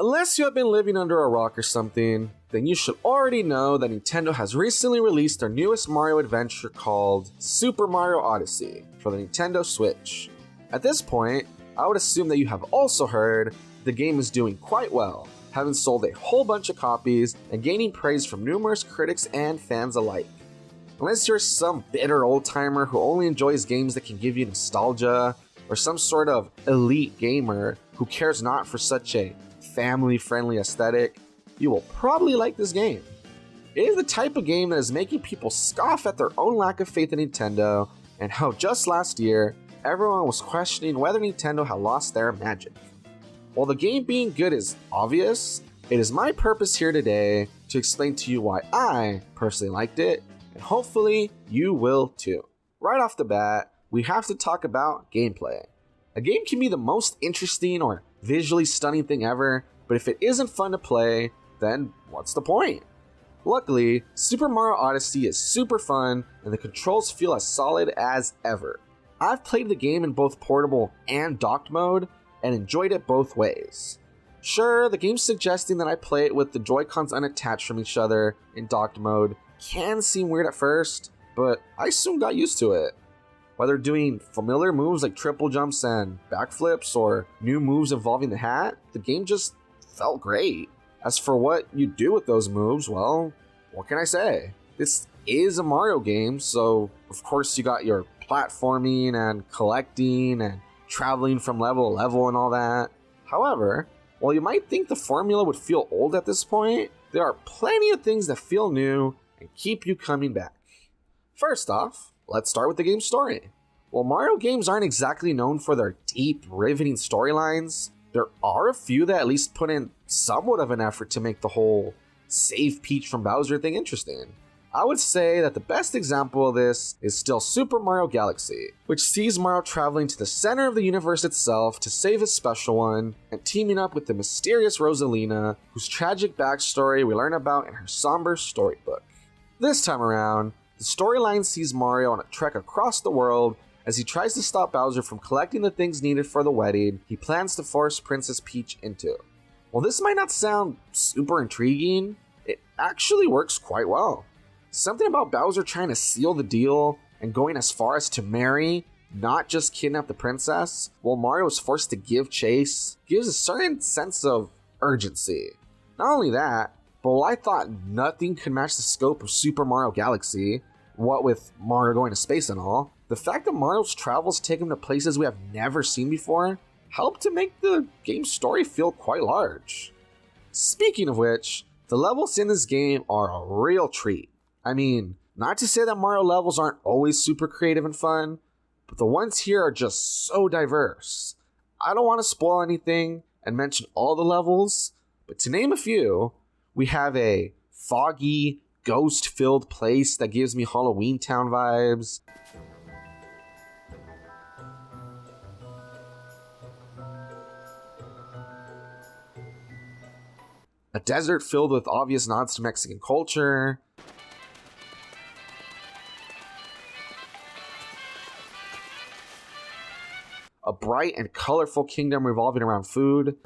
Unless you have been living under a rock or something, then you should already know that Nintendo has recently released their newest Mario adventure called Super Mario Odyssey for the Nintendo Switch. At this point, I would assume that you have also heard the game is doing quite well, having sold a whole bunch of copies and gaining praise from numerous critics and fans alike. Unless you're some bitter old-timer who only enjoys games that can give you nostalgia, or some sort of elite gamer who cares not for such a family-friendly aesthetic, you will probably like this game. It is the type of game that is making people scoff at their own lack of faith in Nintendo, and how just last year, everyone was questioning whether Nintendo had lost their magic. While the game being good is obvious, it is my purpose here today to explain to you why I personally liked it, and hopefully you will too. Right off the bat, we have to talk about gameplay. A game can be the most interesting or visually stunning thing ever, but if it isn't fun to play, then what's the point? Luckily, Super Mario Odyssey is super fun and the controls feel as solid as ever. I've played the game in both portable and docked mode and enjoyed it both ways. Sure, the game's suggesting that I play it with the Joy-Cons unattached from each other in docked mode can seem weird at first, but I soon got used to it. Whether doing familiar moves like triple jumps and backflips or new moves involving the hat, the game just felt great. As for what you do with those moves, well, what can I say? This is a Mario game, so of course you got your platforming and collecting and traveling from level to level and all that. However, while you might think the formula would feel old at this point, there are plenty of things that feel new and keep you coming back. First off, let's start with the game's story. While Mario games aren't exactly known for their deep, riveting storylines, there are a few that at least put in somewhat of an effort to make the whole save Peach from Bowser thing interesting. I would say that the best example of this is still Super Mario Galaxy, which sees Mario traveling to the center of the universe itself to save his special one, and teaming up with the mysterious Rosalina, whose tragic backstory we learn about in her somber storybook. This time around, the storyline sees Mario on a trek across the world as he tries to stop Bowser from collecting the things needed for the wedding he plans to force Princess Peach into. While this might not sound super intriguing, it actually works quite well. Something about Bowser trying to seal the deal and going as far as to marry, not just kidnap the princess, while Mario is forced to give chase, gives a certain sense of urgency. Not only that, but while I thought nothing could match the scope of Super Mario Galaxy, what with Mario going to space and all, the fact that Mario's travels take him to places we have never seen before helped to make the game's story feel quite large. Speaking of which, the levels in this game are a real treat. I mean, not to say that Mario levels aren't always super creative and fun, but the ones here are just so diverse. I don't want to spoil anything and mention all the levels, but to name a few, we have a foggy, ghost-filled place that gives me Halloween Town vibes. A desert filled with obvious nods to Mexican culture. A bright and colorful kingdom revolving around food.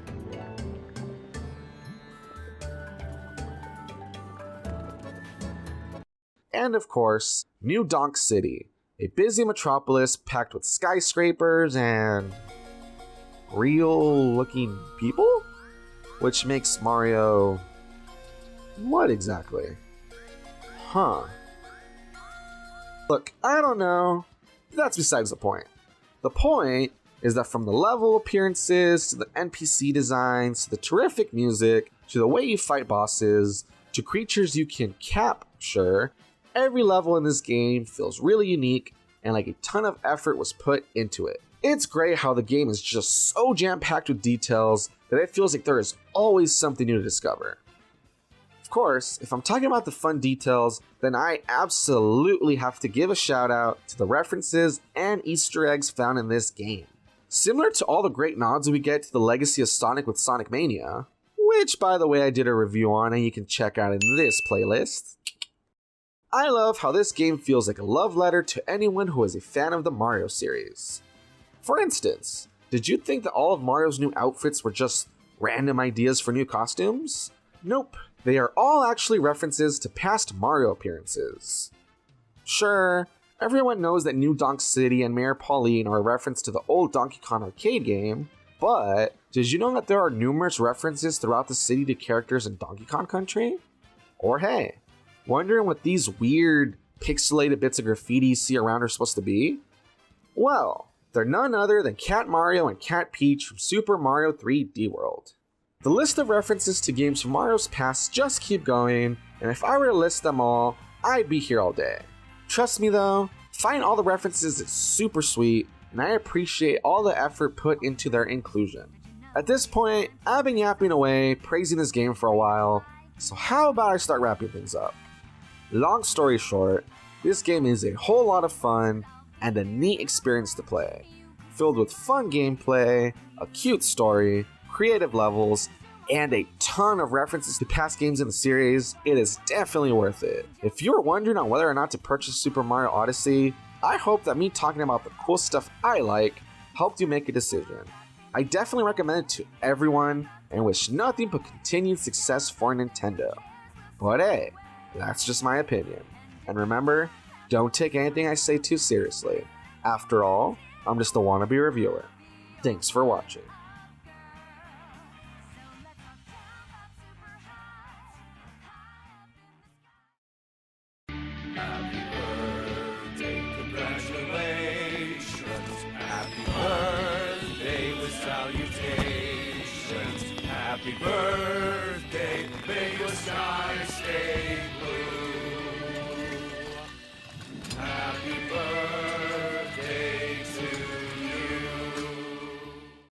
And of course, New Donk City, a busy metropolis packed with skyscrapers and real-looking people? Which makes Mario... what exactly? Huh. Look, I don't know. That's besides the point. The point is that from the level appearances, to the NPC designs, to the terrific music, to the way you fight bosses, to creatures you can capture, every level in this game feels really unique and like a ton of effort was put into it. It's great how the game is just so jam-packed with details that it feels like there is always something new to discover. Of course, if I'm talking about the fun details, then I absolutely have to give a shout out to the references and Easter eggs found in this game. Similar to all the great nods we get to the legacy of Sonic with Sonic Mania, which by the way I did a review on and you can check out in this playlist, I love how this game feels like a love letter to anyone who is a fan of the Mario series. For instance, did you think that all of Mario's new outfits were just Random ideas for new costumes? Nope, they are all actually references to past Mario appearances. Sure, everyone knows that New Donk City and Mayor Pauline are a reference to the old Donkey Kong arcade game, but did you know that there are numerous references throughout the city to characters in Donkey Kong Country? Or hey, wondering what these weird pixelated bits of graffiti you see around are supposed to be? Well, they're none other than Cat Mario and Cat Peach from Super Mario 3D World. The list of references to games from Mario's past just keep going, and if I were to list them all, I'd be here all day. Trust me though, finding all the references is super sweet, and I appreciate all the effort put into their inclusion. At this point, I've been yapping away, praising this game for a while, so how about I start wrapping things up? Long story short, this game is a whole lot of fun and a neat experience to play. Filled with fun gameplay, a cute story, creative levels, and a ton of references to past games in the series, it is definitely worth it. If you're wondering on whether or not to purchase Super Mario Odyssey, I hope that me talking about the cool stuff I like helped you make a decision. I definitely recommend it to everyone and wish nothing but continued success for Nintendo. But hey, that's just my opinion. And remember, don't take anything I say too seriously. After all, I'm just a wannabe reviewer. Thanks for watching. Happy birthday, congratulations. Happy birthday with salutations. Happy birthday, may your skies stay